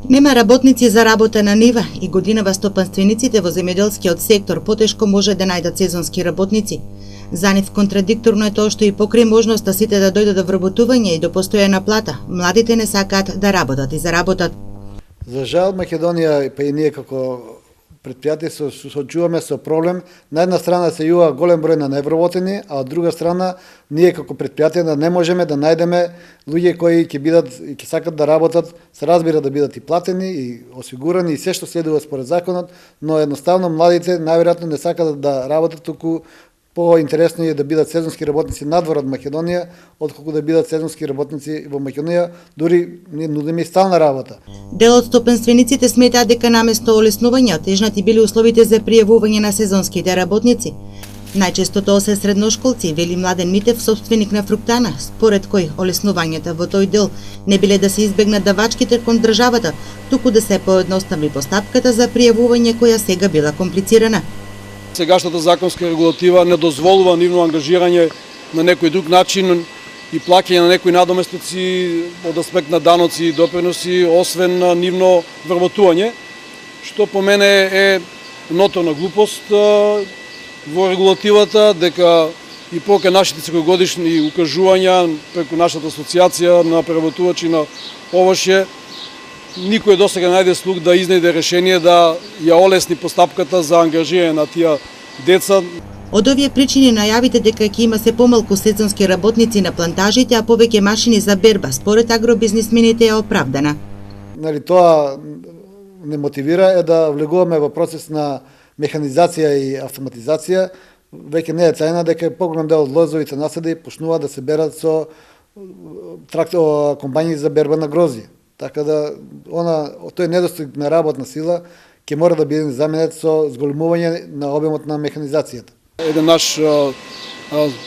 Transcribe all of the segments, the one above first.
Нема работници за работа на нива и годинава стопанствениците во земјоделскиот сектор потешко може да најдат сезонски работници. За нив контрадикторно е тоа што и покрај можноста сите да дојдат до вработување и до постојана плата, младите не сакаат да работат и заработат. За жал Македонија, па и ние како предпријатие се соочуваме со проблем. На една страна се јува голем број на невработени, а од друга страна ние како предпријатие да не можеме да најдеме луѓе кои ќе бидат и ќе сакат да работат, се разбира да бидат и платени и осигурани и се што следува според законот, но едноставно младите најверојатно не сакат да работат, туку поинтересно е да бидат сезонски работници надвор од Македонија, отколку да бидат сезонски работници во Македонија, дури ние нудиме и стална работа. Дел од стопанствениците сметаат дека наместо олеснување отежнати били условите за пријавување на сезонските работници. Најчесто тоа се средношколци, вели Младен Митев, собственик на фруктана, според кој олеснувањата во тој дел не биле да се избегнат давачките кон државата, туку да се поедностави постапката за пријавување која сега била комплицирана. Сегашната законска регулатива не дозволува нивно ангажирање на некој друг начин и плаќање на некои надоместици од аспект на даноци и доприноси, освен на нивно вработување, што по мене е ноторна глупост во регулативата, дека и покрај нашите секојгодишни укажувања преку нашата асоциација на преработувачи на овошје, никој досега најде слух да изнајде решение да ја олесни постапката за ангажирање на тие деца. Од овие причини најавите дека ќе има се помалку сезонски работници на плантажите, а повеќе машини за берба, според агробизнисмените е оправдана. Тоа не мотивира е да влегуваме во процес на механизација и автоматизација. Веќе не е тајна дека поголем дел од лозовите насади почнуваат да се берат со комбајни за берба на грозје. Така да тој недостиг на работна сила ќе мора да биде заменет со зголемување на обемот на механизацијата. Еден наш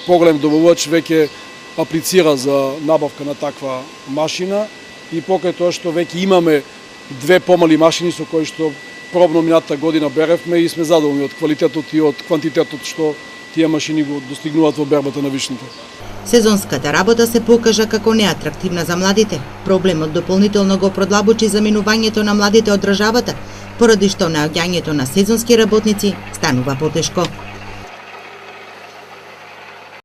поголем добавувач веќе аплицира за набавка на таква машина и покрај тоа што веќе имаме две помали машини со кои што пробно минатата година беревме и сме задоволни од квалитетот и од квантитетот што тие машини го достигнуваат во бербата на вишните. Сезонската работа се покажа како неатрактивна за младите. Проблемот дополнително го продлабочи заминувањето на младите од државата, поради што наоѓањето на сезонски работници станува потешко.